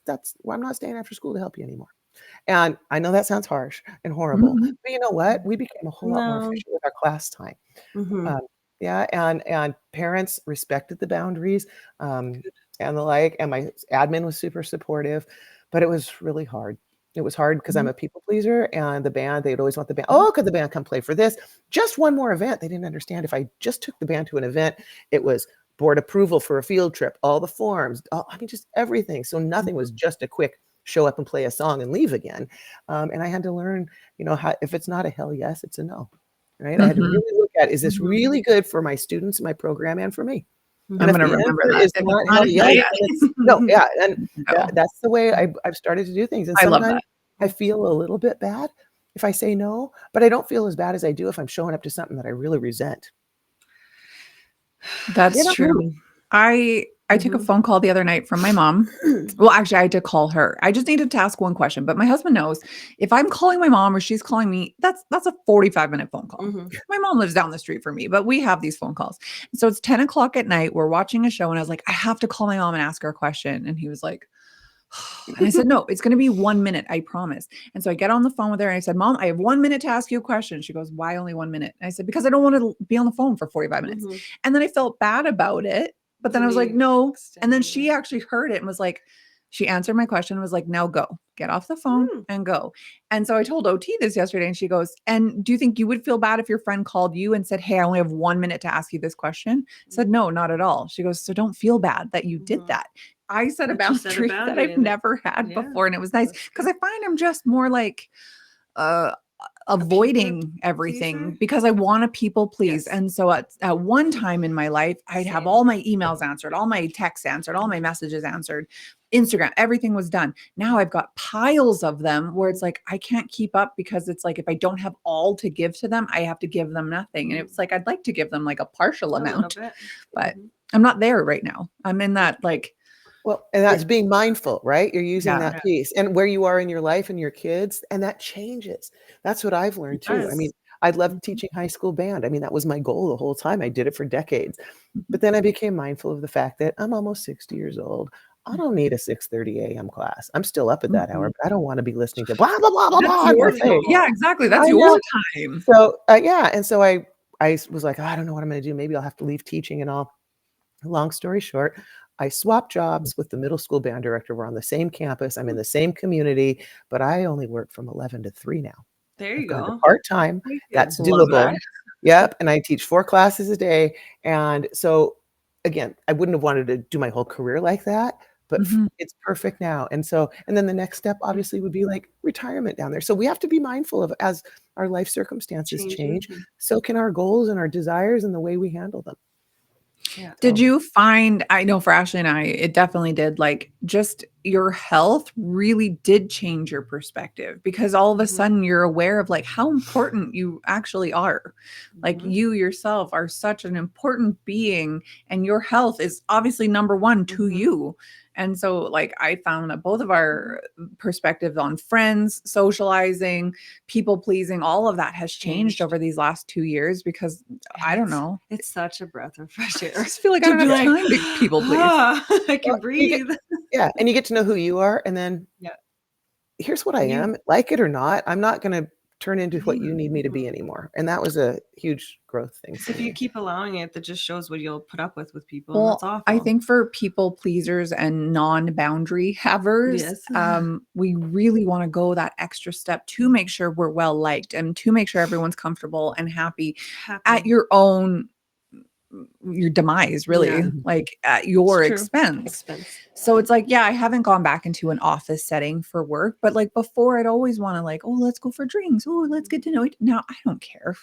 C: that's well, I'm not staying after school to help you anymore. And I know that sounds harsh and horrible, but you know what? We became a whole lot more efficient with our class time. Yeah, and parents respected the boundaries, and the like, and my admin was super supportive, but it was really hard. It was hard because I'm
A: Mhm.
C: a people pleaser, and the band, they'd always want the band. Oh, could the band come play for this? Just one more event. They didn't understand if I just took the band to an event, it was board approval for a field trip, all the forms, I mean, just everything. So nothing was just a quick show up and play a song and leave again. And I had to learn, how if it's not a hell yes, it's a no, right? I had to
A: Mhm.
C: really look at, is this
B: Mhm.
C: really good for my students, my program, and for me?
A: I'm
C: And if
A: gonna
C: the
A: remember
C: answer
A: that.
C: is
A: If it's
C: not
A: not
C: hell
A: a
C: yes,
A: hell
C: then it's no,
A: yes.
C: yeah, and
A: No.
C: that's the way I've started to do things. And
A: I love
C: sometimes
A: that.
C: I feel a little bit bad if I say no, but I don't feel as bad as I do if I'm showing up to something that I really resent.
A: That's
C: Mm.
A: true. I took a
B: Mhm.
A: phone call the other night from my mom. Well, actually, I had to call her. I just needed to ask one question, but my husband knows if I'm calling my mom or she's calling me, that's a 45-minute phone call.
B: Mhm.
A: My mom lives down the street from me, but we have these phone calls. So it's 10 o'clock at night. We're watching a show, and I was like, I have to call my mom and ask her a question. And he was like, and I said, no, it's going to be 1 minute. I promise. And so I get on the phone with her and I said, Mom, I have 1 minute to ask you a question. She goes, why only 1 minute? And I said, because I don't want to be on the phone for 45 minutes.
B: Mhm.
A: And then I felt bad about it. But then
B: To
A: I was like,
B: be
A: no. And then
B: extending
A: she
B: it.
A: actually heard it and was like, she answered my question and was like, now go, get off the phone
B: Mm.
A: and go. And so I told OT this yesterday and she goes, and do you think you would feel bad if your friend called you and said, hey, I only have 1 minute to ask you this question? I said, no, not at all. She goes, so don't feel bad that you did
B: Mhm.
A: that. I set a
B: That you set a
A: boundary that
B: boundary
A: I've
B: and it
A: never had
B: yeah,
A: before. And it was nice
B: that's
A: because
B: good.
A: I find I'm just more like, uh,
B: A people
A: avoiding everything
B: pleaser?
A: because I want to people please.
B: Yes.
A: And so at one time in my life, I'd have
B: Same.
A: all my emails answered, all my texts answered, all my messages answered, Instagram, everything was done. Now I've got piles of them where it's like I can't keep up because it's like if I don't have all to give to them, I have to give them nothing. And it's like I'd like to give them like a partial
B: A little
A: amount,
B: bit.
A: but
B: Mhm.
A: I'm not there right now. I'm in that like,
C: Well, and that's being mindful, right? You're using
A: yeah.
C: that
B: Yeah.
C: piece and where you are in your life and your kids, and that changes. That's what I've learned
B: It
C: too. I mean,
B: does.
C: I loved
B: Mhm.
C: teaching high school band. I mean, that was my goal the whole time. I did it for decades.
A: Mhm.
C: But then I became mindful of the fact that I'm almost 60 years old. I don't need a 6:30 a.m. class. I'm still up at that hour,
A: Mhm.
C: but I don't want to be listening to blah blah blah blah
A: That's
C: blah in
A: your
C: their
A: time.
C: face.
A: Yeah,
B: No.
A: exactly. That's
C: I
A: your
C: know.
A: time.
C: So yeah, and so I was like, I don't know what I'm going to do. Maybe I'll have to leave teaching and all. Long story short, I swapped jobs with the middle school band director. We're on the same campus. I'm in the same community, but I only work from 11 to 3 now.
B: There
C: I've
B: you
C: gone to
B: go.
C: part-time.
B: Very good.
C: That's
A: Love
C: doable.
A: that.
C: Yep. And I teach 4 classes a day. And so again, I wouldn't have wanted to do my whole career like that, but
A: Mhm.
C: it's perfect now. And so, and then the next step obviously would be like retirement down there. So we have to be mindful of as our life circumstances
B: Changing.
C: change, so can our goals and our desires and the way we handle them.
B: Yeah.
A: Did
C: So
A: you find I know for Ashley and I, it definitely did, like, just your health really did change your perspective because all of a
B: Mhm.
A: sudden you're aware of, like, how important you actually are. Like,
B: Mhm.
A: you yourself are such an important being, and your health is obviously number 1 to
B: Mhm.
A: you. And so, like, I found that both of
B: Mhm.
A: our perspectives on friends, socializing, people pleasing, all of that has changed
B: Changed.
A: over these last 2 years because I
B: And
A: don't
B: it's
A: know.
B: it's such a breath of fresh
A: I
B: air
A: just feel like I
B: to
A: don't
B: be
A: have
B: like,
A: time to people please.
B: "Ah, I
C: well,
B: can breathe."
C: yeah, and you get to know who you are, and then
B: Yeah.
C: here's what I
B: You
C: am, like it or not, I'm not gonna turn into what you need me to
B: Mhm.
C: be anymore, and that was a huge growth thing for
B: If you
C: me.
B: keep allowing it, that just shows what you'll put up with people, and that's
A: Well, I
B: awful.
A: think for people pleasers and non-boundary havers,
B: Yes.
A: we really want to go that extra step to make sure we're well liked and to make sure everyone's comfortable and happy at
B: Happy.
A: your demise, really,
B: Yeah.
C: Mhm.
A: like at
B: It's
A: your
B: true.
A: expense.
B: Expense.
A: So it's like, yeah, I haven't gone back into an office setting for work, but like before, I'd always want to like, oh, let's go for drinks. Oh, let's get to know it. Now I don't care.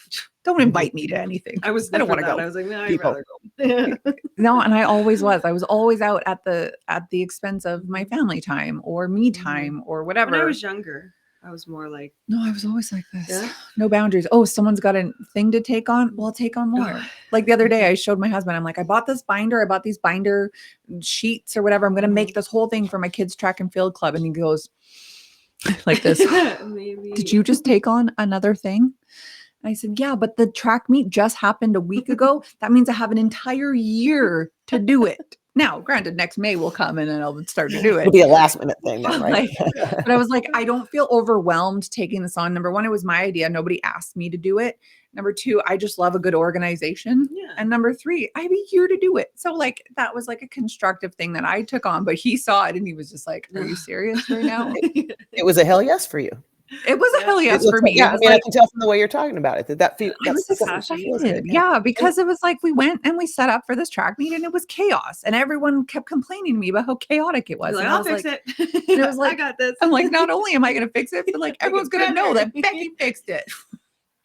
A: Don't invite me to
B: Mhm.
A: anything.
B: I was
A: I don't
B: never
A: want to
B: that. I
A: go.
B: was like, "No, I'd
C: People.
B: rather go."
A: No, and I always was. I was always out at the expense of my
B: Mhm.
A: family time or me
B: Mhm.
A: time or
B: When I
A: whatever.
B: was younger, I was more like,
A: No, I was always like this.
B: "Yeah."
A: No boundaries. Oh, someone's got a thing to take on. Well,
B: Mhm.
A: I'll take on
B: Ugh.
A: more. Like the other day,
B: Mhm.
A: I showed my husband, I'm like, I bought this binder. I bought these binder sheets or whatever. I'm going to make
B: Mhm.
A: this whole thing for my kids' track and field club. And he goes like this, did
B: Maybe.
A: you just take on another thing? And I said, yeah, but the track meet just happened a week ago. That means I have an entire year to do it. Now, granted, next May will come and then I'll start to do it.
C: It'll be a last minute thing then, right?
A: But I was like, I don't feel overwhelmed taking this on. Number one, it was my idea. Nobody asked me to do it. Number two, I just love a good organization.
B: Yeah.
A: And number three, I have a year to do it. So like that was like a constructive thing that I took on, but he saw it and he was just like, are you serious right now?
C: It was a hell yes for you.
A: It was a hell yes for me.
C: Yeah, I mean,
A: like,
C: I can tell from the way you're talking about it that
A: I was
C: feels
A: excited. Yeah, because it was like we went and we set up for this track meet and it was chaos. And everyone kept complaining to me about how chaotic it was.
B: Like,
A: And
B: I'll fix it.
A: it was like,
B: I got this.
A: I'm like, not only am I going to fix it, but like everyone's going to know that Becky fixed it.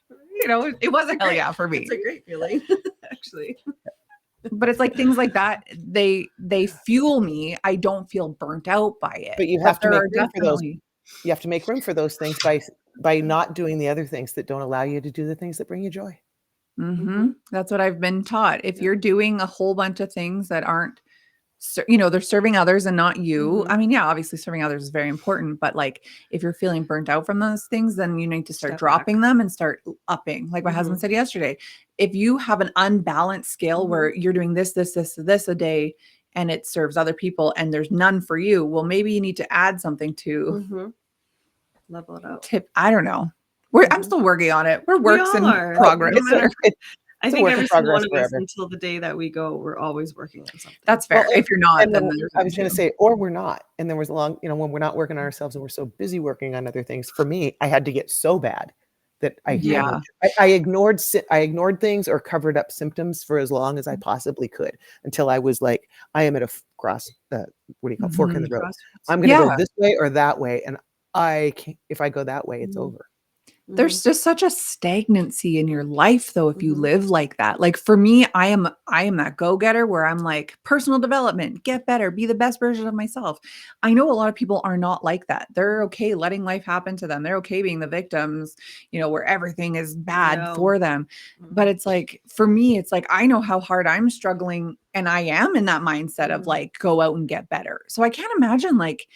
A: You know, it was a hell yeah for me.
B: It's a great feeling, actually.
A: But it's like things like that, they fuel me. I don't feel burnt out by it.
C: But you have to
A: there
C: make
A: are
C: room for those.
A: definitely-
C: You have to make room for those things by not doing the other things that don't allow you to do the things that bring you joy.
A: That's what I've been taught. If you're doing a whole bunch of things that aren't, you know, they're serving others and not you. I mean, yeah, obviously serving others is very important, but like if you're feeling burnt out from those things, then you need to start
B: Step
A: dropping them and start upping. Like my husband said yesterday, if you have an unbalanced scale where you're doing this a day and it serves other people and there's none for you, well, maybe you need to add something to
B: level it out.
A: tip. I don't know. I'm still working on it. We're works in
B: all are.
A: progress.
B: I think every single one of us, until the day that we go, we're always working on something.
A: That's fair. If you're not, then
C: I was going to say, or we're not. And there was a long, you know, when we're not working on ourselves and we're so busy working on other things. For me, I had to get so bad that I ignored things or covered up symptoms for as long as I possibly could until I was like, I am at a fork in the road. I'm going to go this way or that way, and I can't. If I go that way, it's over.
A: There's just such a stagnancy in your life though if you live like that. Like for me, I am that go-getter where I'm like personal development, get better, be the best version of myself. I know a lot of people are not like that. They're okay letting life happen to them. They're okay being the victims, you know, where everything is bad for them. But it's like for me, it's like I know how hard I'm struggling and I am in that mindset of like go out and get better. So I can't imagine like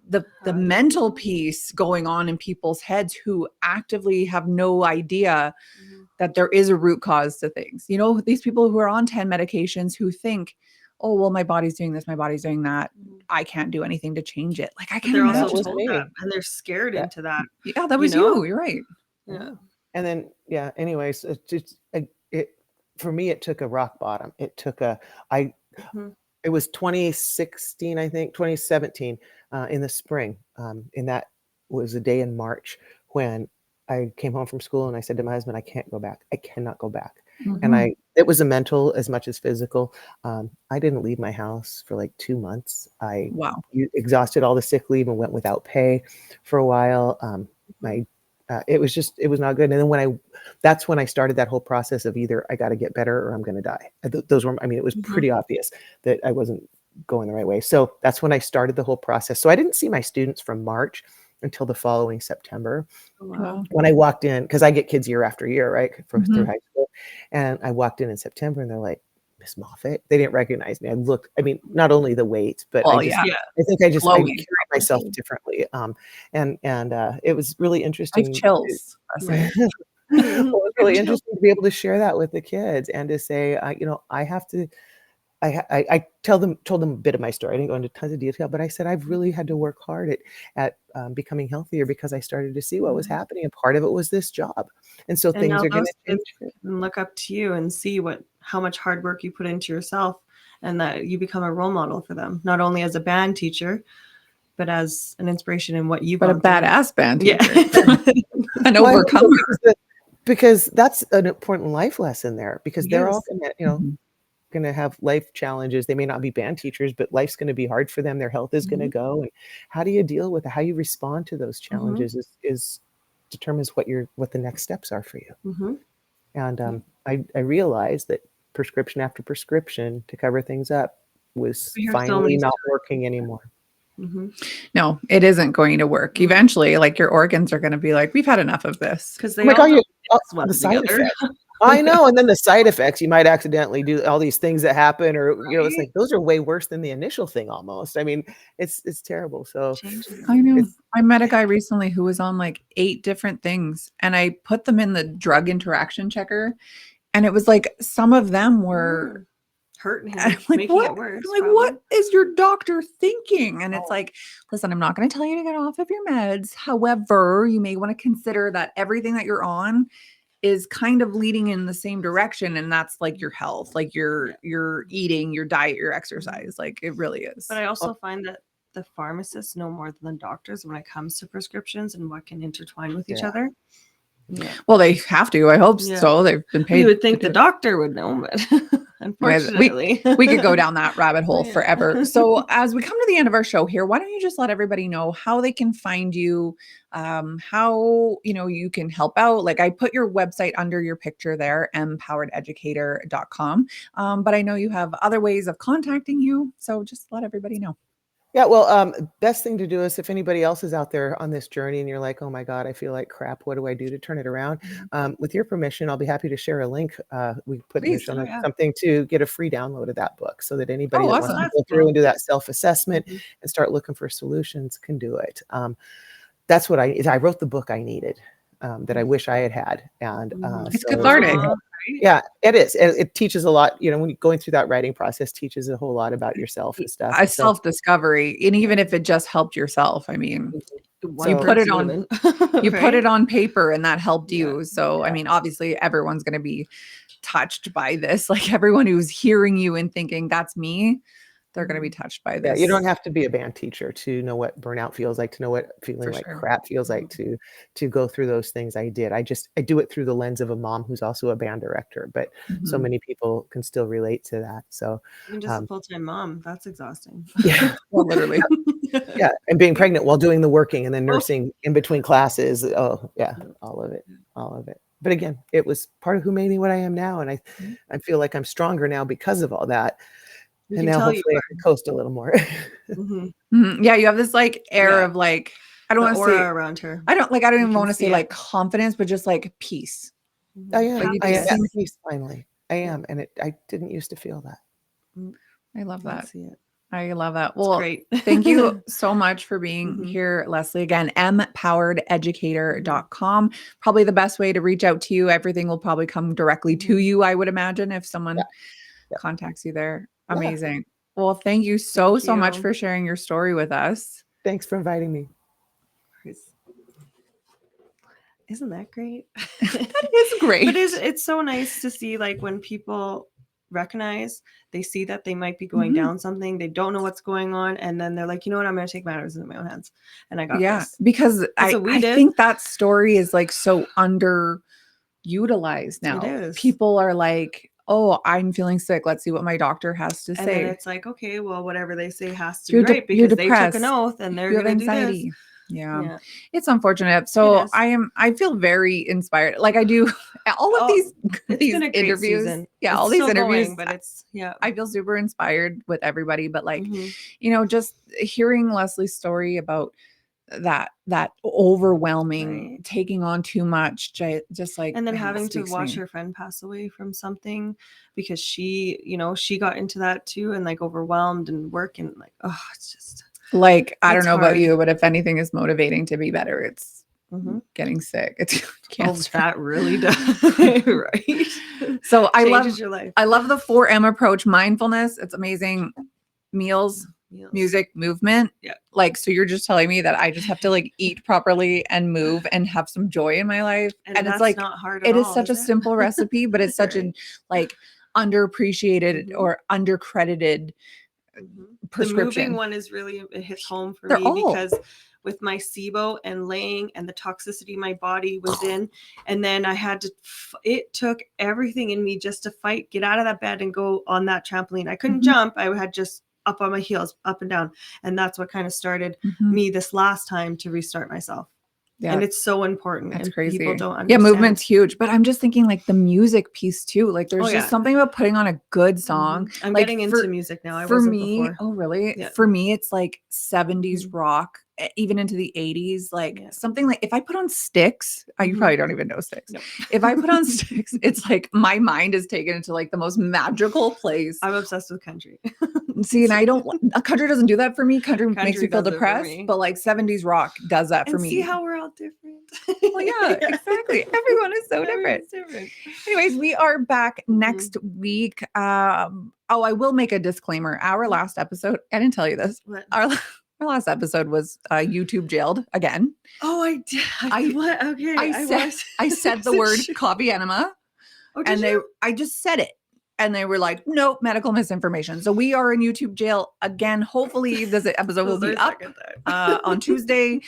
A: the mental piece going on in people's heads who actively have no idea that there is a root cause to things. You know, these people who are on 10 medications who think, oh, well, my body's doing this, my body's doing that. I can't do anything to change it. Like I can't
B: they're
A: imagine.
B: also told that, and they're scared into that.
A: Yeah, that was you. You're right.
B: Yeah.
C: And then, anyways, for me, it took a rock bottom. It took it was 2016, I think, 2017 in the spring. And that was a day in March when I came home from school and I said to my husband, I can't go back. I cannot go back. And it was a mental as much as physical. I didn't leave my house for like 2 months. I exhausted all the sick leave and went without pay for a while. It was not good. And then that's when I started that whole process of either I got to get better or I'm going to die. It was pretty obvious that I wasn't going the right way. So that's when I started the whole process. So I didn't see my students from March until the following September. When I walked in, because I get kids year after year, right, through high school. And I walked in September and they're like, Miss Moffat. They didn't recognize me. Not only the weight, but I think I carried myself differently. And it was really interesting.
A: I have chills.
C: It was really interesting to be able to share that with the kids and to say, I have to. I told them a bit of my story. I didn't go into tons of detail, but I said I've really had to work hard at becoming healthier because I started to see what was happening, and part of it was this job. And so things are going to change.
B: And look up to you and see how much hard work you put into yourself, and that you become a role model for them, not only as a band teacher, but as an inspiration in what you've.
A: But a badass band teacher, an
C: overcomer. Because that's an important life lesson there. Because they're all going to, going to have life challenges. They may not be band teachers, but life's going to be hard for them. Their health is going to go. And how do you deal with it? How you respond to those challenges is determines what the next steps are for you. And I realized that prescription after prescription to cover things up was finally not working anymore.
A: No, it isn't going to work. Eventually, like your organs are going to be like, we've had enough of this.
B: Because they all
C: the side effects. I know, and then the side effects, you might accidentally do all these things that happen, or, it's
B: Right?
C: like, those are way worse than the initial thing almost. I mean, it's terrible, so
B: Changes
A: I know.
B: everything.
C: it's
A: I met a guy recently who was on like 8 different things, and I put them in the drug interaction checker, and it was like some of them were
B: Hurting
A: and
B: him,
A: I'm like,
B: making
A: what?
B: it worse,
A: I'm like,
B: probably.
A: what is your doctor thinking? And it's
C: Oh.
A: like, listen, I'm not going to tell you to get off of your meds. However, you may want to consider that everything that you're on is kind of leading in the same direction, and that's like your health, like your eating, your diet, your exercise. Like it really is.
B: But I also find that the pharmacists know more than doctors when it comes to prescriptions and what can intertwine with each
C: Yeah.
B: other. Yeah.
A: Well, they have to. I hope
B: Yeah.
A: so. They've been paid.
B: You would
A: to
B: think
A: do
B: the
A: it.
B: doctor would know, but unfortunately.
A: We could go down that rabbit hole
B: Yeah.
A: forever. So as we come to the end of our show here, why don't you just let everybody know how they can find you, how you can help out. Like I put your website under your picture there, mpowerededucator.com. But I know you have other ways of contacting you. So just let everybody know.
C: Yeah, well, best thing to do is if anybody else is out there on this journey and you're like, oh my God, I feel like crap. What do I do to turn it around? With your permission, I'll be happy to share a link. We put in the
A: Please.
C: show notes something to get a free download of that book so that anybody
A: Oh,
C: that wants
A: awesome.
C: to go through and do that self-assessment
B: Mhm.
C: and start looking for solutions can do it. That's what I wrote the book I needed, that I wish I had had. And
A: It's
C: so
A: cathartic.
C: yeah, it is. It teaches a lot, when you're going through that writing process, teaches a whole lot about yourself and stuff.
A: A
C: So
A: self-discovery. And even if it just helped yourself, I mean, you put it on you put it on paper and that helped you. So, I mean, obviously everyone's going to be touched by this. Like everyone who's hearing you and thinking that's me, they're going to be touched by
C: yeah,
A: this.
C: you don't have to be a band teacher to know what burnout feels like, to know what feeling
A: For
C: like
A: sure.
C: crap feels like, to go through those things. I do it through the lens of a mom who's also a band director, but so
A: Mhm.
C: many people can still relate to that. So
B: Even just a full-time mom, that's exhausting.
C: yeah,
A: Well, literally.
C: yeah, and being pregnant while doing the working and then
B: Oh.
C: nursing in between classes. Oh yeah, all of it. But again, it was part of who made me what I am now, and I feel like I'm stronger now because of all that.
B: We
C: And
B: can
C: now
B: tell you
C: hopefully I can coast a little more.
B: Mhm.
A: Mhm. Yeah, you have this like air
B: Yeah.
A: of like, I don't
B: The
A: want to
B: aura
A: say,
B: around her.
A: I don't
B: You
A: even
B: can
A: want to
B: see
A: say
B: it.
A: like confidence, but just like peace.
C: I am.
A: Like you
C: I am
A: just
C: at
A: seem,
C: peace finally. I am, and I didn't used to feel that.
A: I love
B: I
A: that.
B: see it.
A: I love that.
B: It's
A: Well,
B: great.
A: thank you so much for being
B: Mhm.
A: here, Lesley. Again, mpowerededucator.com. Probably the best way to reach out to you. Everything will probably come directly to you, I would imagine, if someone
C: Yeah.
A: contacts you there.
C: Yeah.
A: Amazing. Well, thank you so much
B: you.
A: for sharing your story with us.
C: Thanks for inviting me.
B: Isn't that great?
A: That is great.
B: But it's so nice to see like when people recognize, they see that they might be going down something, they don't know what's going on, and then they're like, you know what, I'm going to take matters into my own hands, and I got this.
A: Because
B: That's
A: I
B: what we did.
A: think that story is like so underutilized now.
B: It is.
A: People are like, oh, I'm feeling sick. Let's see what my doctor has to
B: And
A: say.
B: then it's like, okay, well, whatever they say has to
A: You're
B: be right
A: you're
B: because they took
A: depressed.
B: an oath and they're
A: You have
B: going to do this.
A: anxiety. Yeah.
B: Yeah.
A: It's unfortunate. So
B: It is.
A: I feel very inspired. Like I do all of
B: Oh,
A: these
B: It's been a great
A: interviews.
B: season.
A: Yeah,
B: It's
A: all these
B: still
A: interviews.
B: going, but it's
A: I feel super inspired with everybody. But like,
B: Mhm.
A: just hearing Leslie's story about that overwhelming
B: Right.
A: taking on too much, just like,
B: And then
A: man, that
B: having to
A: speaks
B: watch
A: me.
B: her friend pass away from something because she got into that too and like overwhelmed and work and like, oh, it's just
A: Like, I don't
B: It's
A: know about
B: hard.
A: you, but if anything is motivating to be better, it's
B: Mhm.
A: getting sick. It's
B: Oh,
A: cancer.
B: that really does. Right.
A: So
B: Changes your life.
A: I love the 4M approach. Mindfulness. It's amazing. Meals,
B: Meals.
A: music, movement.
B: Yeah.
A: Like, so you're just telling me that I just have to like eat properly and move and have some joy in my life.
B: And
A: it's
B: that's
A: like,
B: not hard at
A: it is
B: all,
A: such a
B: is it?
A: simple recipe, but it's such
B: Right.
A: an like underappreciated
B: Mhm.
A: or undercredited
B: Mhm.
A: prescription.
B: The moving one is really, it hits home for
A: They're
B: me
A: all-
B: because with my SIBO and laying and the toxicity my body was in, and then I had to, it took everything in me just to fight, get out of that bed and go on that trampoline. I couldn't
A: Mhm.
B: jump. I had just up on my heels, up and down. And that's what kind of started
A: Mhm.
B: me this last time to restart myself.
A: Yeah.
B: And it's so important.
A: That's
B: and
A: crazy.
B: People don't understand.
A: Yeah, movement's huge. But I'm just thinking like the music piece too. Like there's
B: Oh,
A: just
B: yeah.
A: something about putting on a good song.
B: I'm
A: like
B: getting
A: for,
B: into music now. I
A: for
B: wasn't
A: me,
B: before.
A: oh really?
B: Yeah.
A: For me, it's like 70s rock even into the 80s, like
B: Yeah.
A: something like if I put on Sticks, you
B: Mhm.
A: probably don't even know Sticks.
B: No.
A: If I put on Sticks, it's like my mind is taken into like the most magical place.
B: I'm obsessed with country.
A: See, and I don't, a country doesn't do that for me. Country makes
B: Country
A: me feel
B: does it for
A: depressed,
B: me.
A: but like 70s rock does that for
B: And
A: me.
B: see how we're all different.
A: Well, yeah, exactly. Everyone is so different.
B: Everyone's different.
A: Anyways, we are back
B: Mhm.
A: next week. Oh, I will make a disclaimer. Our last episode, I didn't tell you this.
B: What?
A: Our last episode was YouTube jailed again.
B: Oh, I did. What? Okay.
A: I said the word coffee enema,
B: Oh, did
A: and
B: you?
A: I just said it. And they were like, nope, medical misinformation. So we are in YouTube jail again. Hopefully this episode will
B: This
A: be
B: is our
A: up
B: second time.
A: on Tuesday.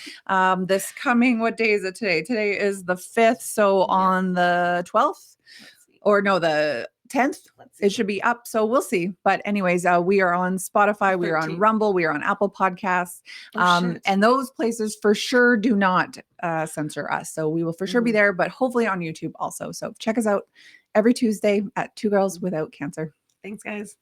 A: This coming, what day is it today? Today is the 5th. So
B: Yeah.
A: on the 12th,
B: Let's see.
A: or no, the 10th,
B: Let's see.
A: it should be up. So we'll see. But anyways, we are on Spotify, we are on
B: 13th.
A: Rumble, we are on Apple Podcasts.
B: Oh, shit.
A: And those places for sure do not censor us. So we will for sure be
B: Mhm.
A: there, but hopefully on YouTube also. So check us out every Tuesday at Two Girls Without Cancer.
B: Thanks, guys.